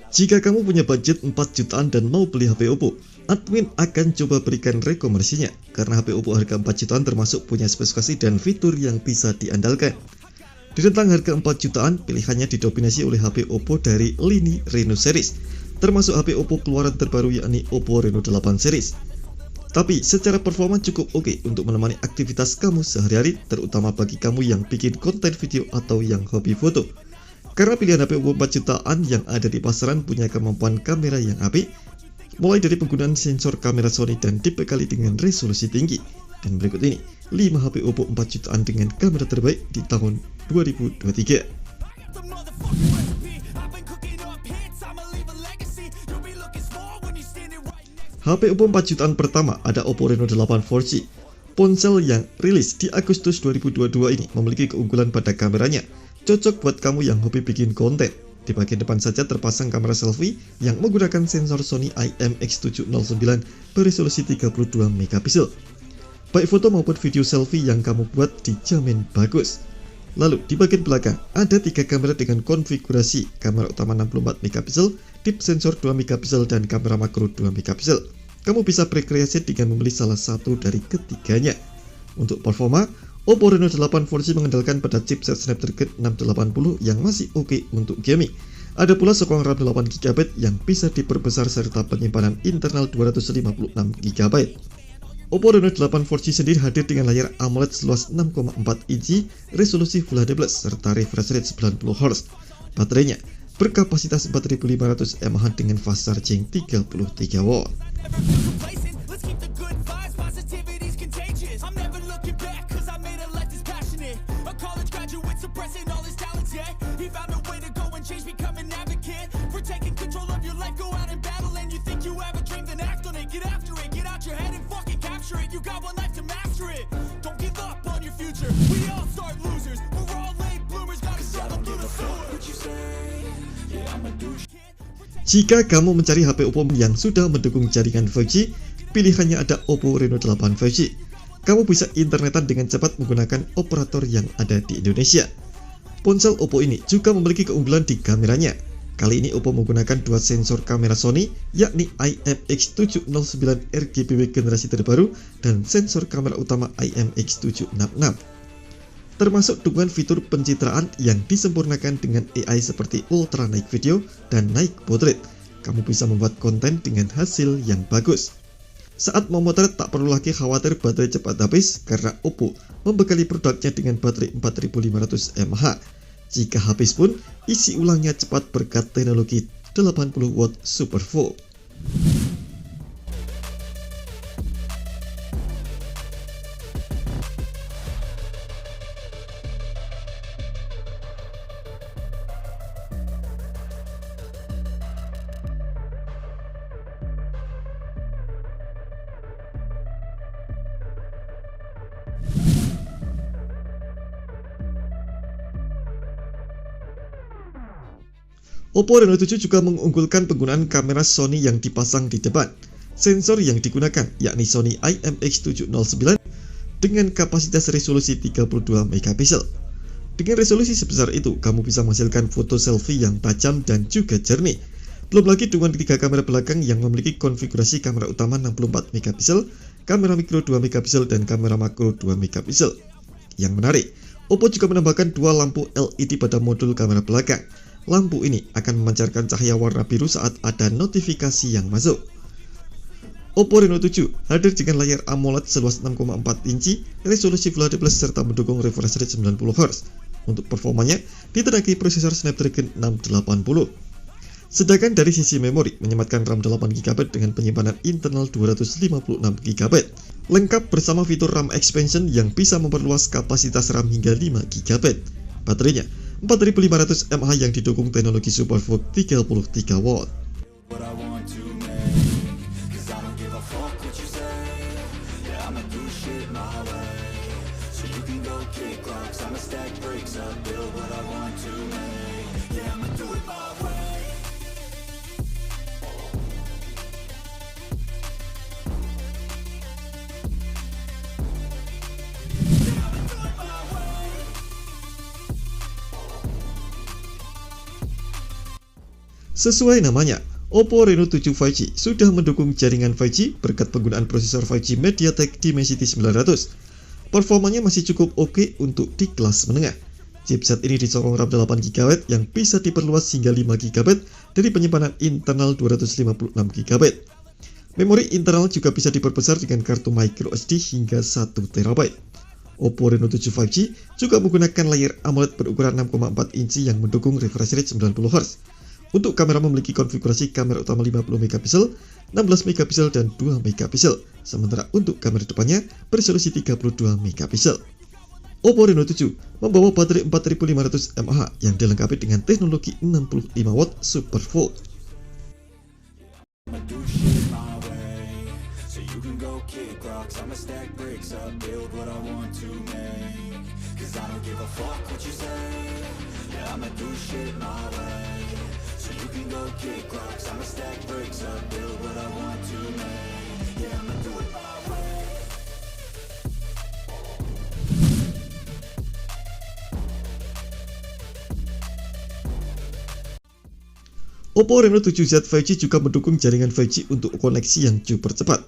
Jika kamu punya budget 4 jutaan dan mau beli HP Oppo, admin akan coba berikan rekomendasinya karena HP Oppo harga 4 jutaan termasuk punya spesifikasi dan fitur yang bisa diandalkan. Di rentang harga 4 jutaan, pilihannya didominasi oleh HP Oppo dari lini Reno series, termasuk HP Oppo keluaran terbaru yakni Oppo Reno 8 series. Tapi secara performa cukup oke untuk menemani aktivitas kamu sehari-hari, terutama bagi kamu yang bikin konten video atau yang hobi foto. Karena pilihan HP Oppo 4 jutaan yang ada di pasaran punya kemampuan kamera yang apik, mulai dari penggunaan sensor kamera Sony dan dibekali dengan resolusi tinggi. Dan berikut ini 5 HP Oppo 4 jutaan dengan kamera terbaik di tahun 2023. HP Oppo 4 jutaan pertama ada Oppo Reno 8 4G. Ponsel yang rilis di Agustus 2022 ini memiliki keunggulan pada kameranya, cocok buat kamu yang hobi bikin konten. Di bagian depan saja terpasang kamera selfie yang menggunakan sensor Sony IMX709 beresolusi 32 megapiksel. Baik foto maupun video selfie yang kamu buat dijamin bagus. Lalu di bagian belakang ada 3 kamera dengan konfigurasi kamera utama 64 megapiksel, dip sensor 2 megapiksel dan kamera makro 2 megapiksel. Kamu bisa berkreasi dengan memilih salah satu dari ketiganya. Untuk performa, Oppo Reno 8 4G mengandalkan pada chipset Snapdragon 680 yang masih oke untuk gaming. Ada pula sokong RAM 8GB yang bisa diperbesar serta penyimpanan internal 256GB. Oppo Reno 8 4G sendiri hadir dengan layar AMOLED seluas 6,4 inci, resolusi Full HD+, serta refresh rate 90Hz. Baterainya berkapasitas 4500 mAh dengan fast charging 33W. Jika kamu mencari HP Oppo yang sudah mendukung jaringan 5G, pilihannya ada Oppo Reno 8 5G. Kamu bisa internetan dengan cepat menggunakan operator yang ada di Indonesia. Ponsel Oppo ini juga memiliki keunggulan di kameranya. Kali ini Oppo menggunakan 2 sensor kamera Sony, yakni IMX709 RGBW generasi terbaru dan sensor kamera utama IMX766. Termasuk dukungan fitur pencitraan yang disempurnakan dengan AI seperti Ultra Night Video dan Night Portrait. Kamu bisa membuat konten dengan hasil yang bagus. Saat memotret tak perlu lagi khawatir baterai cepat habis karena Oppo membekali produknya dengan baterai 4500 mAh. Jika habis pun, isi ulangnya cepat berkat teknologi 80W Super Full. Oppo Reno 7 juga mengunggulkan penggunaan kamera Sony yang dipasang di depan. Sensor yang digunakan yakni Sony IMX709 dengan kapasitas resolusi 32 megapiksel. Dengan resolusi sebesar itu, kamu bisa menghasilkan foto selfie yang tajam dan juga jernih. Belum lagi dengan 3 kamera belakang yang memiliki konfigurasi kamera utama 64 megapiksel, kamera mikro 2 megapiksel dan kamera makro 2 megapiksel. Yang menarik, Oppo juga menambahkan 2 lampu LED pada modul kamera belakang. Lampu ini akan memancarkan cahaya warna biru saat ada notifikasi yang masuk. Oppo Reno 7 hadir dengan layar AMOLED seluas 6,4 inci, resolusi Full HD+, serta mendukung refresh rate 90Hz. Untuk performanya, ditenagai prosesor Snapdragon 680. Sedangkan dari sisi memori, menyematkan RAM 8GB dengan penyimpanan internal 256GB. Lengkap bersama fitur RAM expansion yang bisa memperluas kapasitas RAM hingga 5GB. Baterainya 4500 mAh yang didukung teknologi Super Full 33W. Sesuai namanya, Oppo Reno 7 5G sudah mendukung jaringan 5G berkat penggunaan prosesor 5G MediaTek Dimensity 900. Performanya masih cukup oke untuk di kelas menengah. Chipset ini disokong RAM 8GB yang bisa diperluas hingga 5GB dari penyimpanan internal 256GB. Memori internal juga bisa diperbesar dengan kartu microSD hingga 1TB. Oppo Reno 7 5G juga menggunakan layar AMOLED berukuran 6,4 inci yang mendukung refresh rate 90Hz. Untuk kamera memiliki konfigurasi kamera utama 50MP, 16MP dan 2MP. Sementara untuk kamera depannya beresolusi 32MP. Oppo Reno 7 membawa baterai 4500 mAh yang dilengkapi dengan teknologi 65W Super Volt. Oppo Reno 7Z 5G juga mendukung jaringan 5G untuk koneksi yang super cepat.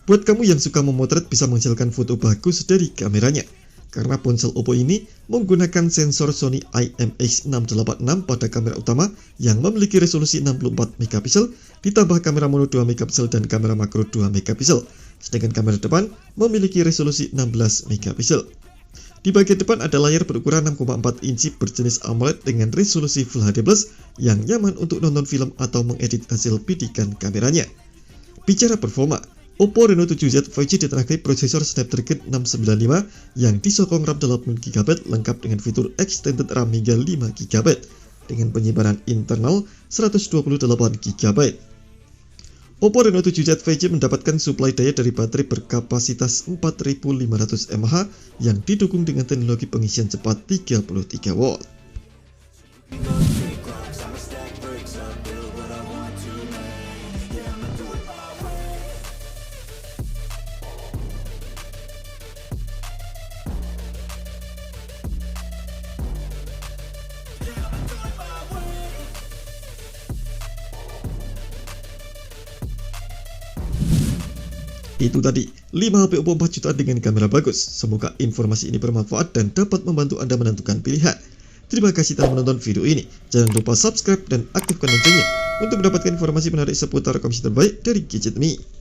Buat kamu yang suka memotret bisa menghasilkan foto bagus dari kameranya. Karena ponsel Oppo ini menggunakan sensor Sony IMX686 pada kamera utama yang memiliki resolusi 64MP, ditambah kamera mono 2MP dan kamera makro 2MP, sedangkan kamera depan memiliki resolusi 16MP. Di bagian depan ada layar berukuran 6,4 inci berjenis AMOLED dengan resolusi Full HD+ yang nyaman untuk nonton film atau mengedit hasil bidikan kameranya. Bicara performa, Oppo Reno 7Z 5G ditenagai prosesor Snapdragon 695 yang disokong RAM 8GB lengkap dengan fitur Extended RAM hingga 5GB dengan penyimpanan internal 128GB. Oppo Reno 7Z 5G mendapatkan suplai daya dari baterai berkapasitas 4500 mAh yang didukung dengan teknologi pengisian cepat 33W. Itu tadi 5 HP Oppo 4 jutaan dengan kamera bagus. Semoga informasi ini bermanfaat dan dapat membantu Anda menentukan pilihan. Terima kasih telah menonton video ini. Jangan lupa subscribe dan aktifkan loncengnya untuk mendapatkan informasi menarik seputar komputer terbaik dari Gadget Me.